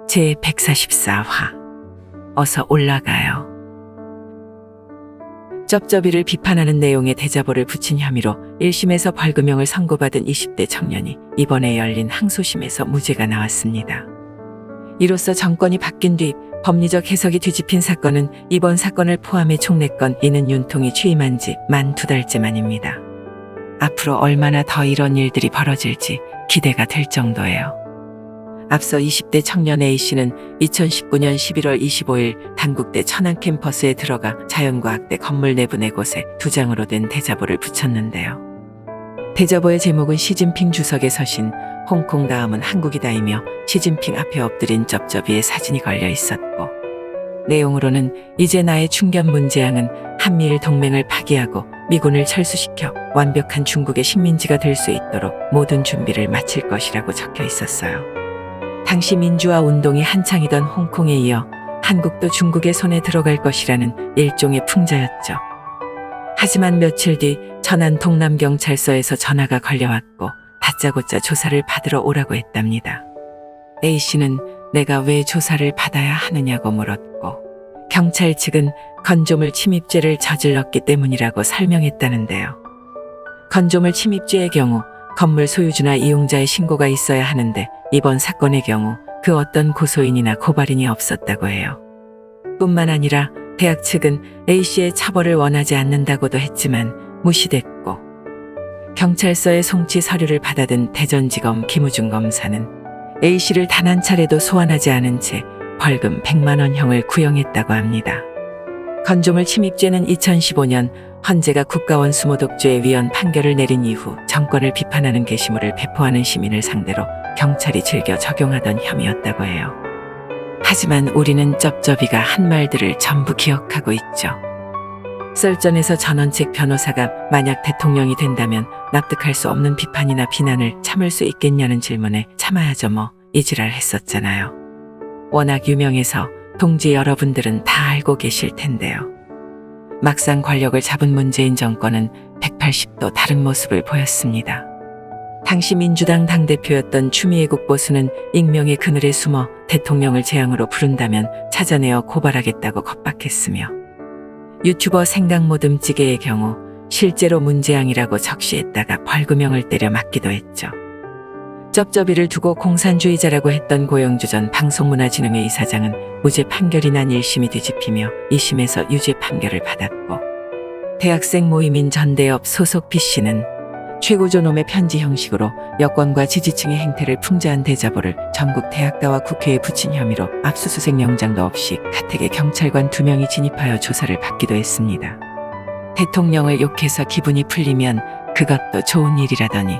제144화 어서 올라가요. 쩝쩝이를 비판하는 내용의 대자보를 붙인 혐의로 1심에서 벌금형을 선고받은 20대 청년이 이번에 열린 항소심에서 무죄가 나왔습니다. 이로써 정권이 바뀐 뒤 법리적 해석이 뒤집힌 사건은 이번 사건을 포함해 총 4건 이는 윤통이 취임한 지 만 2달째 만입니다. 앞으로 얼마나 더 이런 일들이 벌어질지 기대가 될 정도예요. 앞서 20대 청년 A씨는 2019년 11월 25일 단국대 천안 캠퍼스에 들어가 자연과학대 건물 내부 4곳에 2장으로 된 대자보를 붙였는데요. 대자보의 제목은 시진핑 주석의 서신, 홍콩 다음은 한국이다이며 시진핑 앞에 엎드린 쩝쩝이의 사진이 걸려 있었고, 내용으로는 이제 나의 충견 문재양은 한미일 동맹을 파기하고 미군을 철수시켜 완벽한 중국의 식민지가 될 수 있도록 모든 준비를 마칠 것이라고 적혀 있었어요. 당시 민주화 운동이 한창이던 홍콩에 이어 한국도 중국의 손에 들어갈 것이라는 일종의 풍자였죠. 하지만 며칠 뒤 천안 동남경찰서에서 전화가 걸려왔고 다짜고짜 조사를 받으러 오라고 했답니다. A씨는 내가 왜 조사를 받아야 하느냐고 물었고, 경찰 측은 건조물 침입죄를 저질렀기 때문이라고 설명했다는데요. 건조물 침입죄의 경우 건물 소유주나 이용자의 신고가 있어야 하는데 이번 사건의 경우 그 어떤 고소인이나 고발인이 없었다고 해요. 뿐만 아니라 대학 측은 A씨의 처벌을 원하지 않는다고도 했지만 무시됐고, 경찰서에 송치 서류를 받아든 대전지검 김우중 검사는 A씨를 단 한 차례도 소환하지 않은 채 벌금 100만 원형을 구형했다고 합니다. 건조물 침입죄는 2015년 헌재가 국가원수모독죄의 위헌 판결을 내린 이후 정권을 비판하는 게시물을 배포하는 시민을 상대로 경찰이 즐겨 적용하던 혐의였다고 해요. 하지만 우리는 쩝쩝이가 한 말들을 전부 기억하고 있죠. 썰전에서 전원책 변호사가 만약 대통령이 된다면 납득할 수 없는 비판이나 비난을 참을 수 있겠냐는 질문에 참아야죠 뭐 이지랄 했었잖아요. 워낙 유명해서 동지 여러분들은 다 알고 계실 텐데요. 막상 권력을 잡은 문재인 정권은 180도 다른 모습을 보였습니다. 당시 민주당 당대표였던 추미애 국보수는 익명의 그늘에 숨어 대통령을 재앙으로 부른다면 찾아내어 고발하겠다고 겁박했으며, 유튜버 생강모듬찌개의 경우 실제로 문재앙이라고 적시했다가 벌금형을 때려 맞기도 했죠. 쩝쩝이를 두고 공산주의자라고 했던 고영주 전 방송문화진흥회 이사장은 무죄 판결이 난 1심이 뒤집히며 2심에서 유죄 판결을 받았고, 대학생 모임인 전대협 소속 B씨는 최고조놈의 편지 형식으로 여권과 지지층의 행태를 풍자한 대자보를 전국 대학가와 국회에 붙인 혐의로 압수수색 영장도 없이 가택에 경찰관 2명이 진입하여 조사를 받기도 했습니다. 대통령을 욕해서 기분이 풀리면 그것도 좋은 일이라더니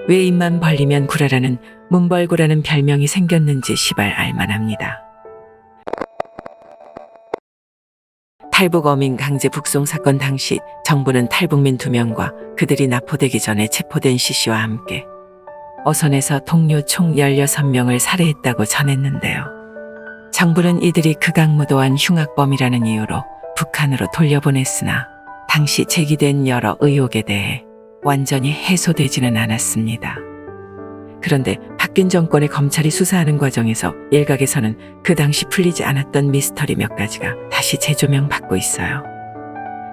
왜 입만 벌리면 구라라는 문벌구라는 별명이 생겼는지 시발 알만합니다. 탈북 어민 강제 북송 사건 당시 정부는 탈북민 2명과 그들이 납포되기 전에 체포된 C씨와 함께 어선에서 동료 총 16명을 살해했다고 전했는데요. 정부는 이들이 극악무도한 흉악범이라는 이유로 북한으로 돌려보냈으나 당시 제기된 여러 의혹에 대해 완전히 해소되지는 않았습니다. 그런데 바뀐 정권의 검찰이 수사하는 과정에서 일각에서는 그 당시 풀리지 않았던 미스터리 몇 가지가 다시 재조명받고 있어요.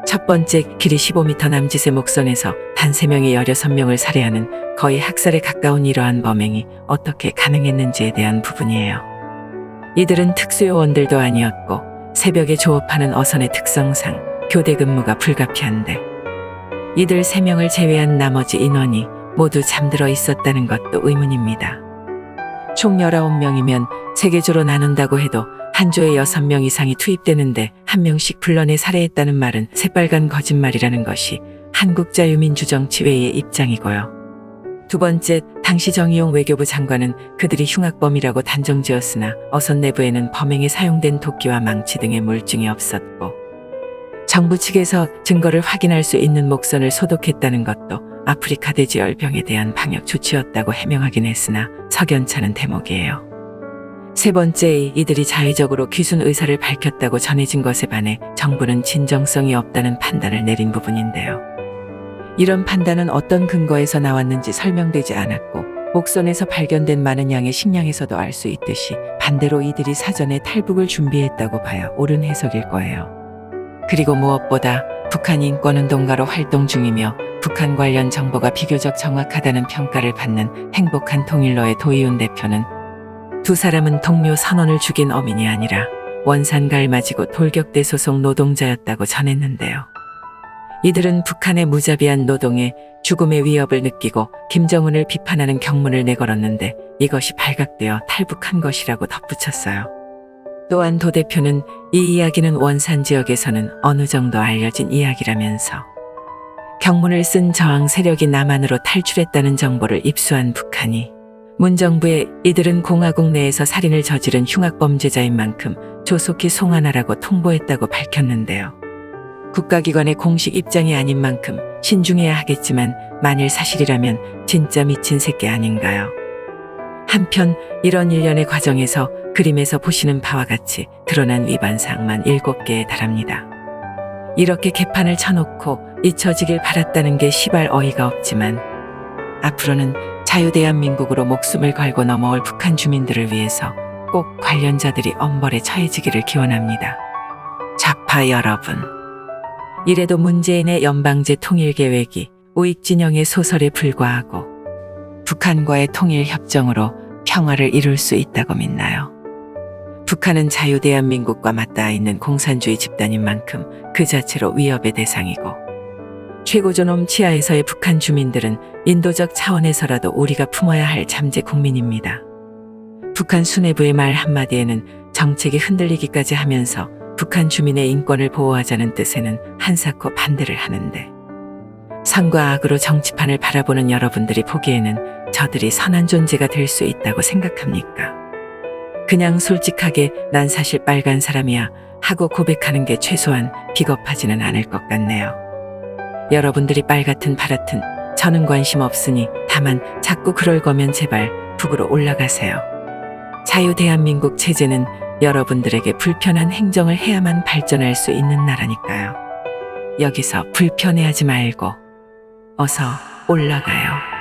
첫 번째, 길이 15m 남짓의 목선에서 단 3명이 16명을 살해하는 거의 학살에 가까운 이러한 범행이 어떻게 가능했는지에 대한 부분이에요. 이들은 특수요원들도 아니었고 새벽에 조업하는 어선의 특성상 교대 근무가 불가피한데, 이들 3명을 제외한 나머지 인원이 모두 잠들어 있었다는 것도 의문입니다. 총 19명이면 3개조로 나눈다고 해도 한 조에 6명 이상이 투입되는데 1명씩 불러내 살해했다는 말은 새빨간 거짓말이라는 것이 한국자유민주정치회의의 입장이고요. 두 번째, 당시 정의용 외교부 장관은 그들이 흉악범이라고 단정지었으나 어선 내부에는 범행에 사용된 도끼와 망치 등의 물증이 없었고, 정부 측에서 증거를 확인할 수 있는 목선을 소독했다는 것도 아프리카 돼지열병에 대한 방역 조치였다고 해명하긴 했으나 석연찮은 대목이에요. 세 번째, 이들이 자의적으로 귀순 의사를 밝혔다고 전해진 것에 반해 정부는 진정성이 없다는 판단을 내린 부분인데요. 이런 판단은 어떤 근거에서 나왔는지 설명되지 않았고 목선에서 발견된 많은 양의 식량에서도 알 수 있듯이 반대로 이들이 사전에 탈북을 준비했다고 봐야 옳은 해석일 거예요. 그리고 무엇보다 북한 인권운동가로 활동 중이며 북한 관련 정보가 비교적 정확하다는 평가를 받는 행복한 통일로의 도이훈 대표는 두 사람은 동묘 선원을 죽인 어민이 아니라 원산 갈마지고 돌격대 소속 노동자였다고 전했는데요. 이들은 북한의 무자비한 노동에 죽음의 위협을 느끼고 김정은을 비판하는 경문을 내걸었는데 이것이 발각되어 탈북한 것이라고 덧붙였어요. 또한 도 대표는 이 이야기는 원산 지역에서는 어느 정도 알려진 이야기라면서 경문을 쓴 저항 세력이 남한으로 탈출했다는 정보를 입수한 북한이 문정부에 이들은 공화국 내에서 살인을 저지른 흉악범죄자인 만큼 조속히 송환하라고 통보했다고 밝혔는데요. 국가기관의 공식 입장이 아닌 만큼 신중해야 하겠지만 만일 사실이라면 진짜 미친 새끼 아닌가요? 한편 이런 일련의 과정에서 그림에서 보시는 바와 같이 드러난 위반사항만 7개에 달합니다. 이렇게 개판을 쳐놓고 잊혀지길 바랐다는 게 시발 어이가 없지만 앞으로는 자유대한민국으로 목숨을 걸고 넘어올 북한 주민들을 위해서 꼭 관련자들이 엄벌에 처해지기를 기원합니다. 좌파 여러분, 이래도 문재인의 연방제 통일계획이 우익진영의 소설에 불과하고 북한과의 통일협정으로 평화를 이룰 수 있다고 믿나요? 북한은 자유대한민국과 맞닿아 있는 공산주의 집단인 만큼 그 자체로 위협의 대상이고 최고존엄 치하에서의 북한 주민들은 인도적 차원에서라도 우리가 품어야 할 잠재 국민입니다. 북한 수뇌부의 말 한마디에는 정책이 흔들리기까지 하면서 북한 주민의 인권을 보호하자는 뜻에는 한사코 반대를 하는데 선과 악으로 정치판을 바라보는 여러분들이 보기에는 저들이 선한 존재가 될 수 있다고 생각합니까? 그냥 솔직하게 난 사실 빨간 사람이야 하고 고백하는 게 최소한 비겁하지는 않을 것 같네요. 여러분들이 빨갛든 파랗든 저는 관심 없으니 다만 자꾸 그럴 거면 제발 북으로 올라가세요. 자유대한민국 체제는 여러분들에게 불편한 행정을 해야만 발전할 수 있는 나라니까요. 여기서 불편해하지 말고 어서 올라가요.